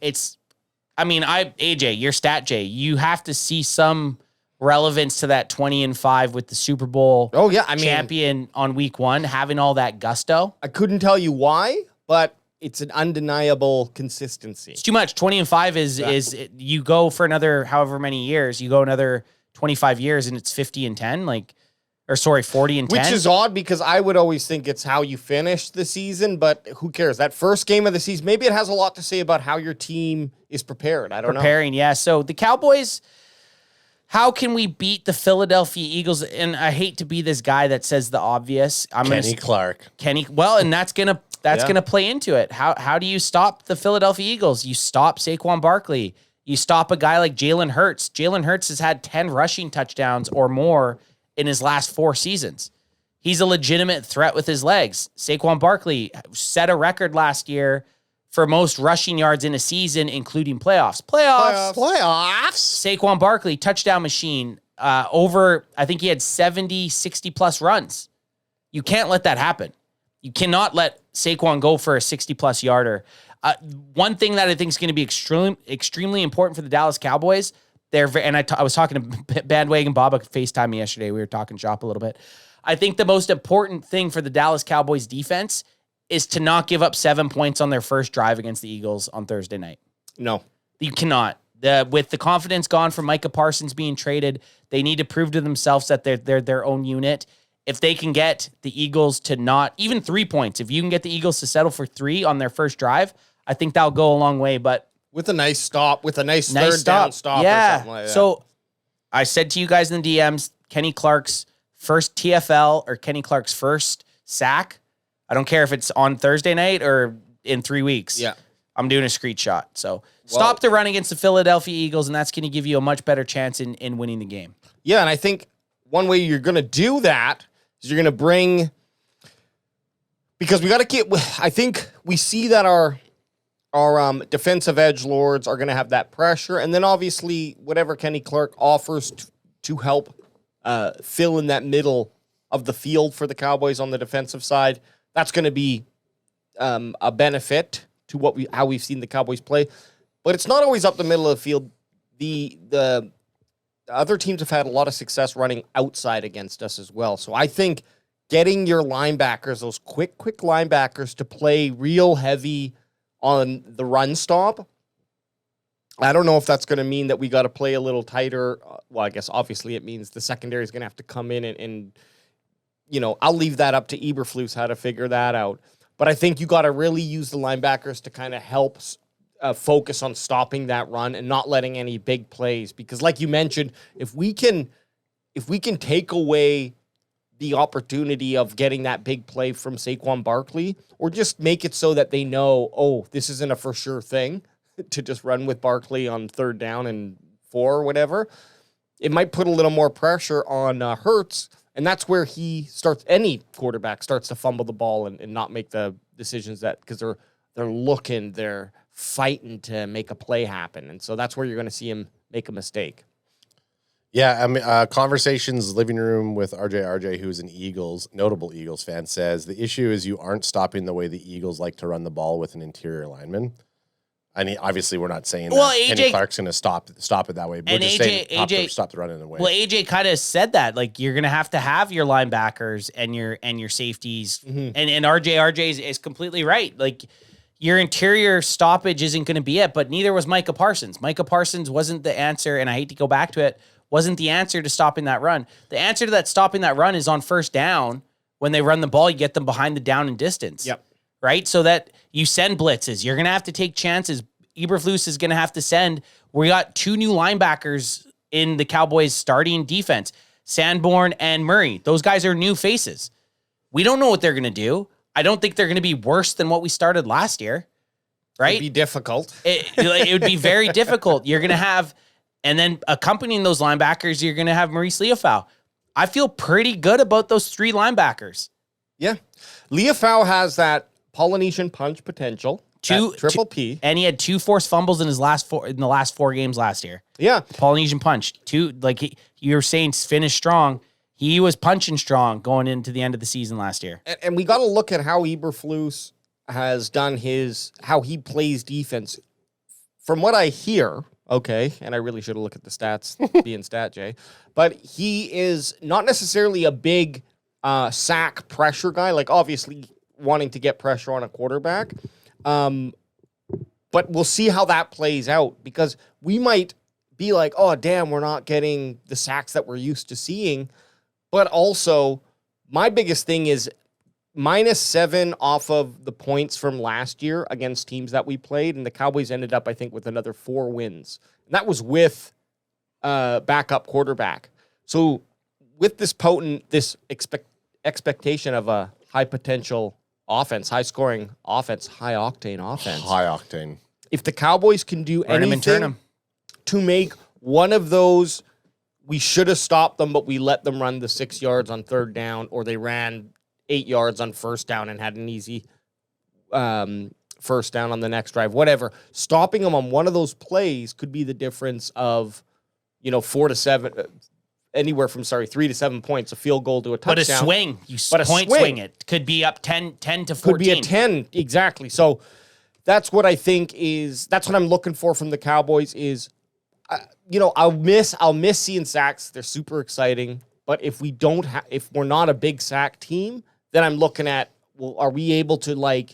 AJ, your stat J, you have to see some relevance to that 20-5 with the Super Bowl champion on week 1, having all that gusto. I couldn't tell you why, but it's an undeniable consistency. It's too much. 20-5 is you go for another however many years, you go another 25 years and it's 50-10, 40-10. Which is odd because I would always think it's how you finish the season, but who cares? That first game of the season, maybe it has a lot to say about how your team is prepared. I don't know. Preparing, yeah. So the Cowboys, how can we beat the Philadelphia Eagles? And I hate to be this guy that says the obvious. Clark. And that's gonna play into it. How do you stop the Philadelphia Eagles? You stop Saquon Barkley. You stop a guy like Jalen Hurts. Jalen Hurts has had 10 rushing touchdowns or more in his last 4 seasons. He's a legitimate threat with his legs. Saquon Barkley set a record last year for most rushing yards in a season, including playoffs. Saquon Barkley, touchdown machine, I think he had 70, 60-plus runs. You can't let that happen. You cannot let Saquon go for a 60-plus yarder. One thing that I think is going to be extremely important for the Dallas Cowboys, I was talking to Bandwagon Bob, FaceTime me yesterday. We were talking shop a little bit. I think the most important thing for the Dallas Cowboys defense is to not give up 7 points on their first drive against the Eagles on Thursday night. No. You cannot. With the confidence gone from Micah Parsons being traded, they need to prove to themselves that they're their own unit. If they can get the Eagles to not, even 3 points, if you can get the Eagles to settle for 3 on their first drive, I think that'll go a long way. But with a nice stop, with a nice third down stop or something like that. So I said to you guys in the DMs, Kenny Clark's first TFL or Kenny Clark's first sack, I don't care if it's on Thursday night or in 3 weeks. Yeah. I'm doing a screenshot. So stop the run against the Philadelphia Eagles, and that's going to give you a much better chance in winning the game. Yeah, and I think one way you're going to do that is you're going to bring, because we got to get, I think we see that our defensive edge lords are going to have that pressure, and then obviously whatever Kenny Clark offers to help fill in that middle of the field for the Cowboys on the defensive side, that's going to be a benefit to how we've seen the Cowboys play. But it's not always up the middle of the field. The other teams have had a lot of success running outside against us as well. So I think getting your linebackers, those quick linebackers, to play real heavy on the run stop, I don't know if that's going to mean that we got to play a little tighter. Well, I guess obviously it means the secondary is going to have to come in and I'll leave that up to Eberflus how to figure that out. But I think you got to really use the linebackers to kind of help focus on stopping that run and not letting any big plays. Because like you mentioned, if we can take away the opportunity of getting that big play from Saquon Barkley, or just make it so that they know, this isn't a for sure thing to just run with Barkley on 3rd down and 4 or whatever, it might put a little more pressure on Hurts. And that's where any quarterback starts to fumble the ball and not make the decisions because they're fighting to make a play happen. And so that's where you're going to see him make a mistake. Yeah, I mean, Conversations living room with RJ, who's an notable Eagles fan, says the issue is you aren't stopping the way the Eagles like to run the ball with an interior lineman. I mean, obviously, we're not saying that Kenny Clark's going to stop it that way. We're just saying stop the run in the way. Well, AJ kind of said that. Like, you're going to have your linebackers and your safeties. Mm-hmm. And RJ is completely right. Like, your interior stoppage isn't going to be it, but neither was Micah Parsons. Micah Parsons wasn't the answer, and I hate to go back to it, wasn't the answer to stopping that run. The answer to that stopping that run is on 1st down. When they run the ball, you get them behind the down and distance. Yep. Right? So that you send blitzes. You're going to have to take chances. Eberflus is going to have to send. We got 2 new linebackers in the Cowboys starting defense, Sanborn and Murray. Those guys are new faces. We don't know what they're going to do. I don't think they're going to be worse than what we started last year. right? It'd be difficult. It would be very difficult. You're going to have, and then accompanying those linebackers, you're going to have Maurice Leofau. I feel pretty good about those 3 linebackers. Yeah. Leofau has that Polynesian punch potential. Triple P. And he had 2 forced fumbles in the last 4 games last year. Yeah. Polynesian punch. 2, like you were saying, finish strong. He was punching strong going into the end of the season last year. And we got to look at how Eberflus has done how he plays defense. From what I hear, okay, and I really should have looked at the stats, being Stat J, but he is not necessarily a big sack pressure guy, like obviously wanting to get pressure on a quarterback. But we'll see how that plays out, because we might be like, oh, damn, we're not getting the sacks that we're used to seeing. But also, my biggest thing is -7 off of the points from last year against teams that we played, and the Cowboys ended up, I think, with another 4 wins. And that was with backup quarterback. So with this expectation of a high potential offense, high scoring offense, high octane offense. High octane. If the Cowboys can do anything to make one of those, we should have stopped them, but we let them run the 6 yards on 3rd down, or they ran 8 yards on 1st down and had an easy first down on the next drive, whatever. Stopping them on one of those plays could be the difference of, 4 to 7, anywhere from 3 to 7 points, a field goal to a touchdown. But a swing, swing it could be up 10 to 14. Could be a 10, exactly. So that's what I think that's what I'm looking for from the Cowboys is, I'll miss seeing sacks. They're super exciting. But if we're not a big sack team, then I'm looking at, well, are we able to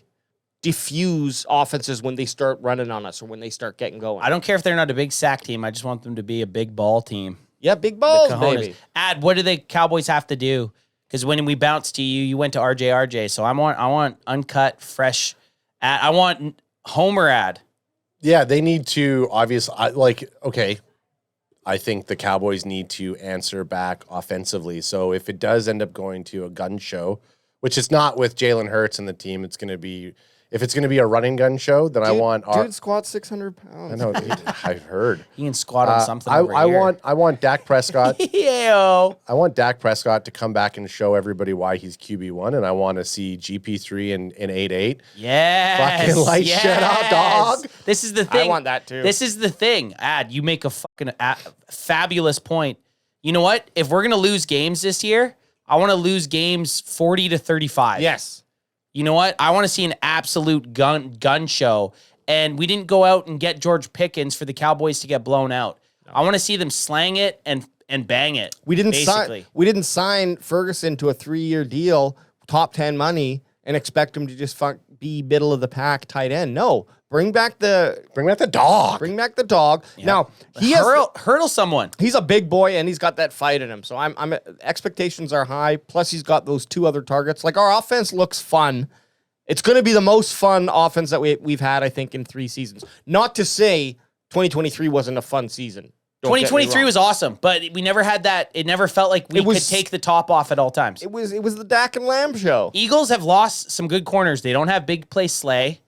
diffuse offenses when they start running on us or when they start getting going? I don't care if they're not a big sack team. I just want them to be a big ball team. Yeah, big balls, baby. What do the Cowboys have to do? Because when we bounced to you, you went to RJ. So I want uncut, fresh. I want Homer ad. Yeah, they need to obviously okay. I think the Cowboys need to answer back offensively. So if it does end up going to a gun show, which is not with Jalen Hurts and the team, it's going to be. If it's going to be a running gun show, then I want dude squats 600 pounds. I know. I've heard. You can squat on something. I want Dak Prescott. Yo. I want Dak Prescott to come back and show everybody why he's QB1, and I want to see GP3 in 8-8. Yes. Fucking light shit up, dog. This is the thing. I want that too. This is the thing. You make a fucking fabulous point. You know what? If we're gonna lose games this year, I want to lose games 40 to 35. Yes. You know what? I want to see an absolute gun show. And we didn't go out and get George Pickens for the Cowboys to get blown out. No. I want to see them slang it and bang it. We didn't sign Ferguson to a 3-year deal, top 10 money, and expect him to just be middle of the pack tight end. No. Bring back the dog. Bring back the dog. Yeah. Now, hurdle someone. He's a big boy and he's got that fight in him. So I'm expectations are high. Plus he's got those 2 other targets. Our offense looks fun. It's going to be the most fun offense that we've had, I think, in 3 seasons. Not to say 2023 wasn't a fun season. 2023 was awesome, but we never had that. It never felt like we could take the top off at all times. It was the Dak and Lamb show. Eagles have lost some good corners. They don't have big play Slay.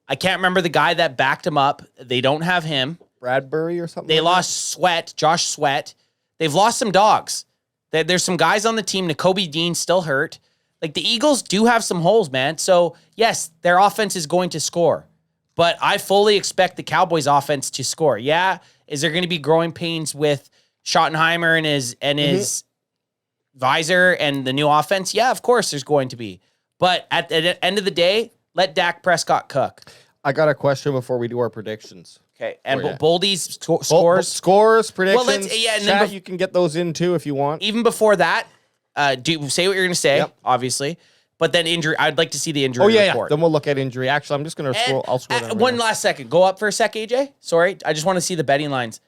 I can't remember the guy that backed him up. They don't have him. Bradbury or something. They lost Josh Sweat. They've lost some dogs. There's some guys on the team. Nakobe Dean's still hurt. The Eagles do have some holes, man. So, yes, their offense is going to score. But I fully expect the Cowboys' offense to score. Yeah, is there going to be growing pains with Schottenheimer and his visor and the new offense? Yeah, of course there's going to be. But at the end of the day, let Dak Prescott cook. I got a question before we do our predictions. Okay, and Boldy's scores? Scores, predictions. Well, and then you can get those in too if you want. Even before that, say what you're going to say, obviously. But then injury, I'd like to see the injury report. Then we'll look at injury. Actually, I'm just going to scroll. I'll scroll down. One last second. Go up for a sec, AJ. Sorry. I just want to see the betting lines.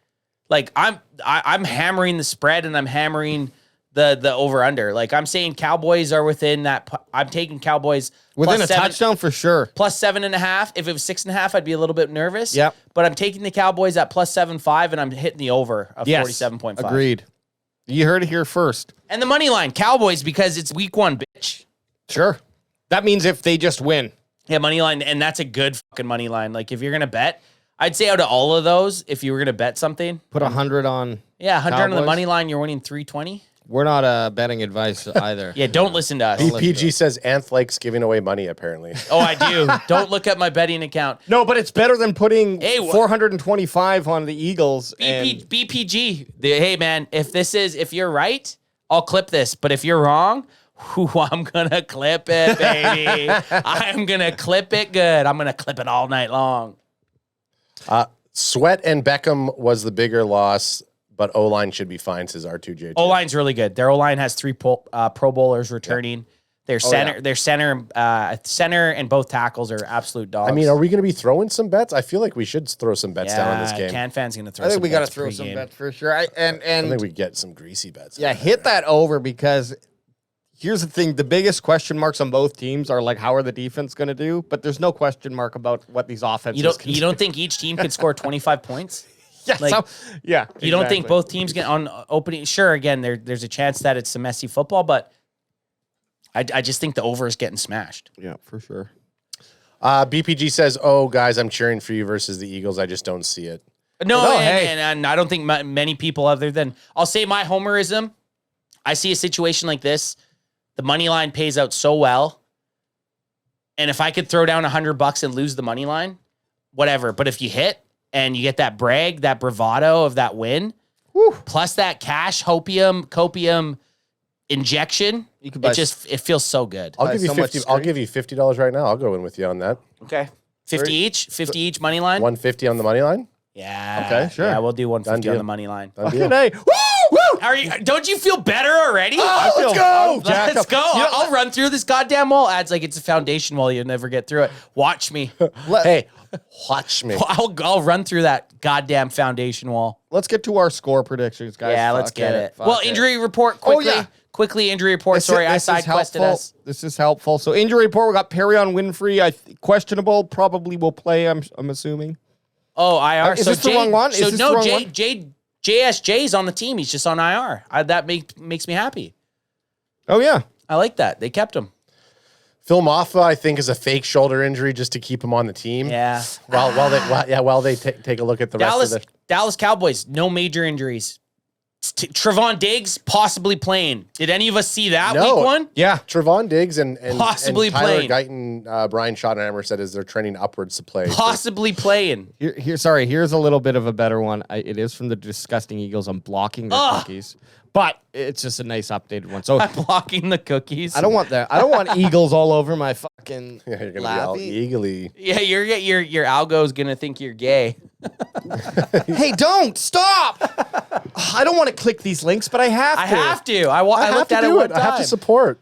I'm hammering the spread and I'm hammering the over-under. I'm saying Cowboys are within that. I'm taking Cowboys within a touchdown for sure. Plus 7.5. If it was 6.5, I'd be a little bit nervous. Yep. But I'm taking the Cowboys at plus 7.5, and I'm hitting the over of 47.5. Agreed. You heard it here first. And the money line, Cowboys, because it's week 1, bitch. Sure. That means if they just win. Yeah, money line, and that's a good fucking money line. Like if you're gonna bet, I'd say out of all of those, if you were gonna bet something, Put 100 on. yeah, 100 on the Cowboys. money line, you're winning 320. We're not betting advice either. Yeah, don't listen to us. BPG says Anth likes giving away money, apparently. Oh, I do. Don't look at my betting account. No, but it's better than putting Hey, 425 on the Eagles. BPG. Hey, man, if you're right, I'll clip this. But if you're wrong, I'm going to clip it, baby. I'm going to clip it good. I'm going to clip it all night long. Sweat and Beckham was the bigger loss, but O-line should be fine, says R2J. O-line's really good. Their O-line has 3 Pro Bowlers returning. Their center and both tackles are absolute dogs. I mean, are we going to be throwing some bets? I feel like we should throw some bets down in this game. Can fans going to throw I think some we got to bets throw some pregame. bets for sure. I think we get some greasy bets. Yeah, hit that over because here's the thing. The biggest question marks on both teams are like, how are the defense going to do? But there's no question mark about what these offenses can You don't think each team could score 25 points? Yeah, You don't think both teams get on opening? Sure, again, there's a chance that it's some messy football, but I just think the over is getting smashed. Yeah, for sure. BPG says, "Oh, guys, I'm cheering for you versus the Eagles. I just don't see it." No, and I don't think many people other than I'll say my homerism. I see a situation like this. The money line pays out so well, and if I could throw down $100 and lose the money line, whatever. But if you hit and you get that brag, that bravado of that win, plus that cash copium injection, You could buy it feels so good. I'll give you so much 50. I'll give you $50 right now. I'll go in with you on that. Okay, 50 each money line. 150 on the money line. Yeah. Okay, sure. Yeah, we'll do 150 deal. on the money line. Done deal. Hey, woo! Don't you feel better already? Let's go! Let's go. I'll run through this goddamn wall. Adds like it's a foundation wall. You'll never get through it. Watch me. Hey, watch me. I'll run through that goddamn foundation wall. Let's get to our score predictions, guys. Yeah, let's get it. Well, injury report quickly. yeah. Quickly, injury report. Sorry, I side quested us. This is helpful. So injury report, we got Perrion Winfrey. Questionable, probably will play, I'm assuming. Oh, IR. Is this the wrong one? So no, JSJ's on the team. He's just on IR. That makes me happy. Oh, yeah. I like that. They kept him. Phil Maffa, I think, is a fake shoulder injury just to keep him on the team. Yeah. While they take a look at the rest of the Dallas Cowboys, no major injuries. Trevon Diggs possibly playing. Did any of us see that week one? Yeah. Trevon Diggs and Possibly Tyler playing. Guyton, Brian Schottenheimer said is they're trending upwards to play. Possibly playing. Here's a little bit of a better one. It is from the Disgusting Eagles. I'm blocking their cookies. But it's just a nice updated one. So I'm blocking the cookies. I don't want that. I don't want Eagles all over my fucking Yeah, you're gonna be all eagly. Yeah, your algo's gonna think you're gay. Hey, don't stop! I don't want to click these links, but I have to. I have to. I have looked to at it do one it. time. I have to support.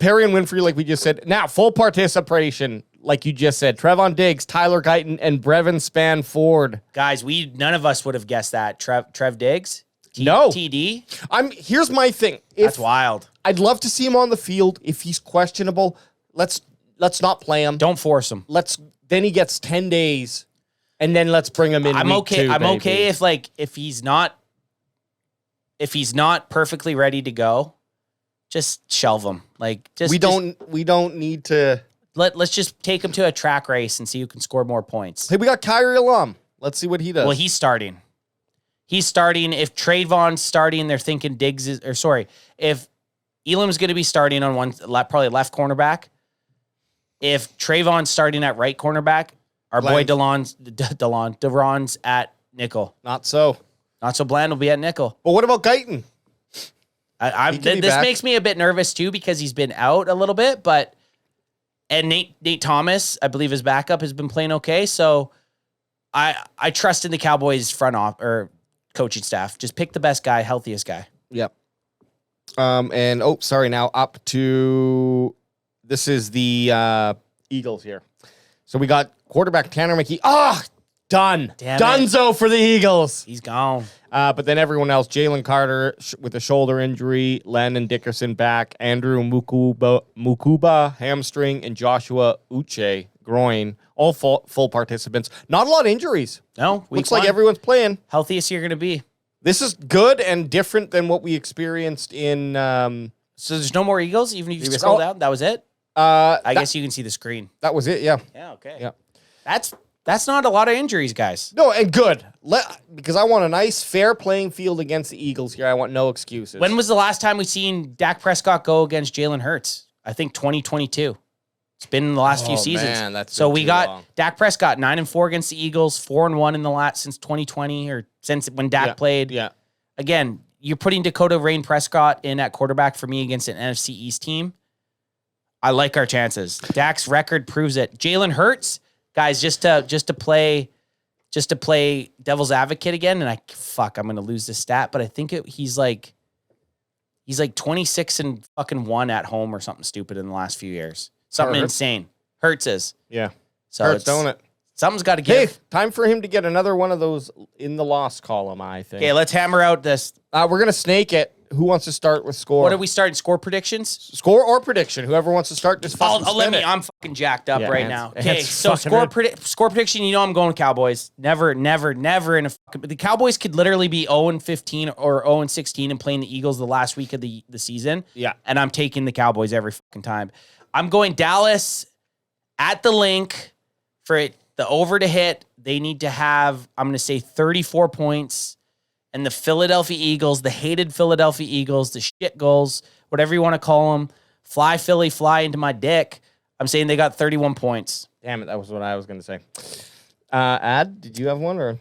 Perry and Winfrey, like we just said. Now, full participation, like you just said. Trevon Diggs, Tyler Guyton, and Brevin Spann-Ford. Guys, none of us would have guessed that. Trev Diggs? No. TD? Here's my thing. That's wild. I'd love to see him on the field. If he's questionable, let's not play him. Don't force him. Then he gets 10 days, and then let's bring him in. I'm week okay. 2, I'm baby. okay if he's not perfectly ready to go, just shelve him. We don't need to. Let's just take him to a track race and see who can score more points. Hey, we got Kyrie Alum. Let's see what he does. Well, he's starting. If Trayvon's starting, they're thinking Diggs is, if Elam's going to be starting on one, probably left cornerback. If Trayvon's starting at right cornerback, our boy Deron's at nickel. Not so. Not so Bland will be at nickel. But what about Guyton? This makes me a bit nervous too because he's been out a little bit, and Nate Thomas, I believe his backup has been playing okay. So I trust in the Cowboys front off or coaching staff. Just pick the best guy, healthiest guy. Yep. Now up to this is the Eagles here. So we got quarterback Tanner McKee. Done. Damn Dunzo for the Eagles. He's gone. But then everyone else, Jalen Carter with a shoulder injury, Landon Dickerson back, Andrew Mukuba hamstring, and Joshua Uche groin, all full participants. Not a lot of injuries. No, Looks like everyone's playing. Healthiest you're going to be. This is good and different than what we experienced in... So there's no more Eagles, even if you scroll down? That was it? I guess you can see the screen. That was it, yeah. Yeah, okay. Yeah. That's not a lot of injuries, guys. No, and good. Because I want a nice, fair playing field against the Eagles here. I want no excuses. When was the last time we seen Dak Prescott go against Jalen Hurts? I think 2022. It's been in the last few seasons. Man, that's so been we too got long. Dak Prescott 9-4 against the Eagles, 4-1 in the last since 2020 or since when Dak played. Yeah. Again, you're putting Dakota Rain Prescott in at quarterback for me against an NFC East team. I like our chances. Dak's record proves it. Jalen Hurts, guys, just to play devil's advocate again, and I'm gonna lose this stat, but I think he's like 26-1 at home or something stupid in the last few years. Something insane. Hurts is. Yeah. So Hurts, don't it? Something's got to give. Hey, time for him to get another one of those in the loss column, I think. Okay, let's hammer out this. We're going to snake it. Who wants to start with score? What are we starting? Score predictions? Score or prediction? Whoever wants to start, just fucking Let spin me. it. I'm fucking jacked up right now. Okay, Ants so fucking score prediction. You know I'm going Cowboys. Never in a fucking. The Cowboys could literally be 0-15 or 0-16 and playing the Eagles the last week of the season. Yeah. And I'm taking the Cowboys every fucking time. I'm going Dallas at the link for it. The over to hit. They need to have, I'm going to say 34 points. And the Philadelphia Eagles, the hated Philadelphia Eagles, the shit goals, whatever you want to call them, fly Philly, fly into my dick. I'm saying they got 31 points. Damn it, that was what I was going to say. Ad, did you have one or?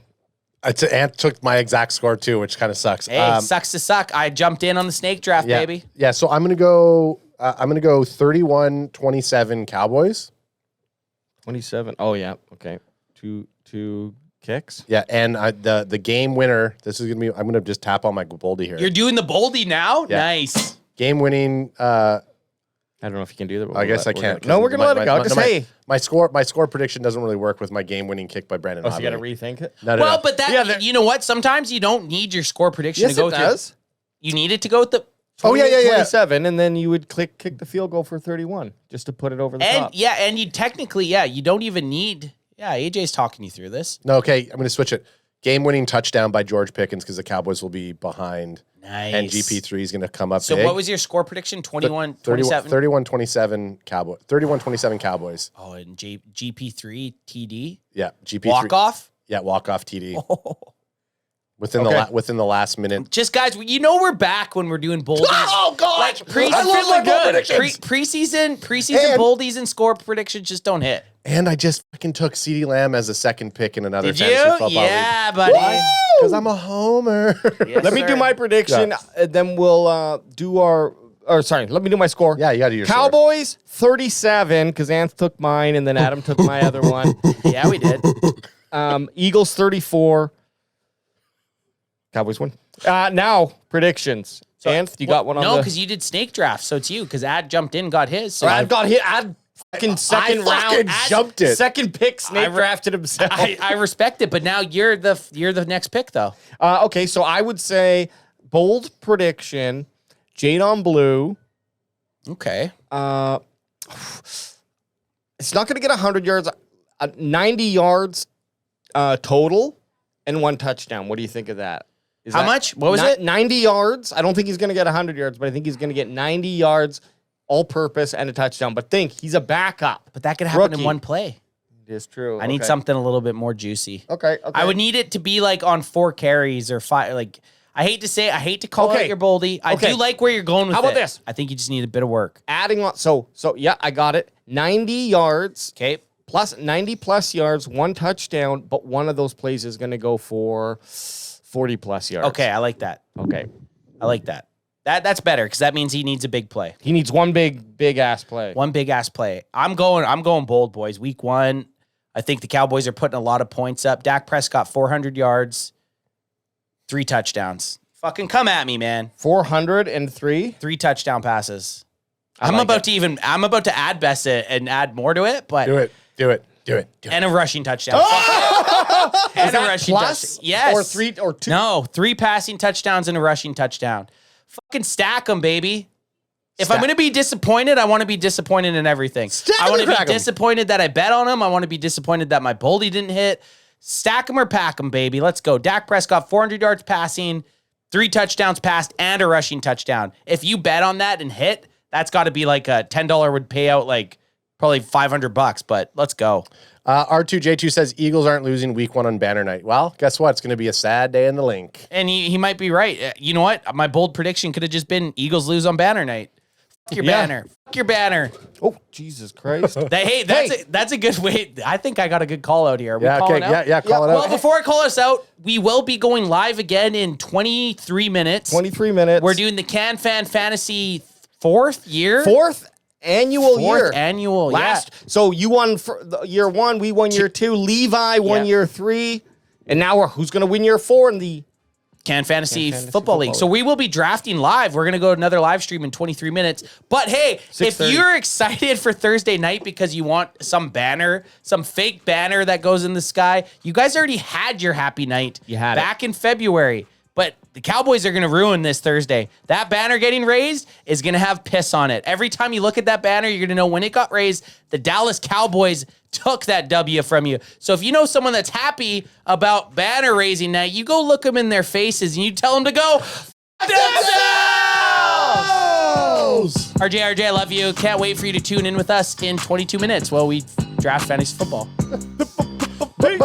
Ant took my exact score too, which kind of sucks. Hey, sucks to suck. I jumped in on the snake draft, baby. Yeah, so I'm gonna go 31-27 Cowboys. 27. Oh yeah, okay. Two kicks. Yeah, and the game winner. This is gonna be. I'm gonna just tap on my Boldy here. You're doing the Boldy now? Yeah. Nice. Game winning. I don't know if you can do that. But I guess I can't. No, we're gonna let it go. Just hey. My score prediction doesn't really work with my game winning kick by Brandon. Oh, so you got to rethink it. No. But that you know what? Sometimes you don't need your score prediction Yes, to go it does. through. You need it to go with the. 27, and then you would kick the field goal for 31 just to put it over the top. And you technically, you don't even need. Yeah, AJ's talking you through this. No, okay, I'm going to switch it. Game-winning touchdown by George Pickens because the Cowboys will be behind. Nice. And GP3 is going to come up So big. what was your score prediction? 21-27? 31-27 Cowboys. 31-27 Cowboys. Oh, and GP3 TD? Yeah, GP3. Walk-off? Yeah, walk-off TD. Oh. Within the last minute. Just guys, you know we're back when we're doing boldies. Oh God! Like I love my goal predictions. Preseason And- boldies and score predictions just don't hit. And I just fucking took CeeDee Lamb as a second pick in another Did fantasy you? football Yeah, league. buddy. Because I'm a homer. Yes, Let me do sir. my prediction, then we'll do our. Or sorry, let me do my score. Yeah, you got to do your Cowboys 37 because Ant took mine and then Adam took my other one. Yeah, we did. Eagles 34. Cowboys win. Now predictions. So, Ant, you got one on No, the. because you did snake draft, so it's you. Because Ad jumped in, got his. So Ad got hit. Ad fucking second round. jumped it. Second pick. Snake drafted himself. I respect it, but now you're the next pick though. Okay, so I would say bold prediction. Jadon Blue. Okay. It's not going to get 100 yards. 90 yards total and one touchdown. What do you think of that? How much? What was it? 90 yards. I don't think he's going to get 100 yards, but I think he's going to get 90 yards all-purpose and a touchdown. But think, he's a backup. But that could happen Rookie. in one play. It is true. I need something a little bit more juicy. Okay. I would need it to be like on 4 carries or 5. Like I hate to call out your boldy. I do like where you're going with it. How about this? I think you just need a bit of work. Adding on. So yeah, I got it. 90 yards. Okay. Plus 90 plus yards, one touchdown, but one of those plays is going to go for 40 plus yards. Okay, I like that. Okay. I like that. That's better because that means he needs a big play. He needs one big ass play. One big ass play. I'm going bold, boys. Week 1. I think the Cowboys are putting a lot of points up. Dak Prescott 400 yards, 3 touchdowns. Fucking come at me, man. 403. 3 touchdown passes. I I'm like about to add best it and add more to it, but Do it. and a rushing touchdown. And a rushing plus touchdown. Yes. or 3 or 2? No, 3 passing touchdowns and a rushing touchdown. Fucking stack them, baby. If I'm going to be disappointed, I want to be disappointed in everything. I want to be disappointed that I bet on him. I want to be disappointed that my boldy didn't hit. Stack them or pack them, baby. Let's go. Dak Prescott, 400 yards passing, 3 touchdowns passed, and a rushing touchdown. If you bet on that and hit, that's got to be like a $10 would pay out like probably $500, but let's go. R2J2 says Eagles aren't losing week 1 on banner night. Well, guess what? It's going to be a sad day in the link. And he might be right. You know what? My bold prediction could have just been Eagles lose on banner night. Fuck your banner. Fuck your banner. Oh, Jesus Christ. That's a good way. I think I got a good call out here. Are we Yeah, calling okay. out? Yeah, call it out. Well, before I call us out, we will be going live again in 23 minutes. 23 minutes. We're doing the Can Fan Fantasy fourth year. Fourth annual year. So you won for year 1, we won year 2, Levi won year 3, and now who's going to win year 4 in the Can Fantasy Football League. So we will be drafting live. We're going to go to another live stream in 23 minutes. But hey, if you're excited for Thursday night because you want some banner, some fake banner that goes in the sky, you guys already had your happy night back in February. But the Cowboys are going to ruin this Thursday. That banner getting raised is going to have piss on it. Every time you look at that banner, you're going to know when it got raised, the Dallas Cowboys took that W from you. So if you know someone that's happy about banner raising night, you go look them in their faces and you tell them to go f*** themselves! RJ, I love you. Can't wait for you to tune in with us in 22 minutes while we draft fantasy football. Baby.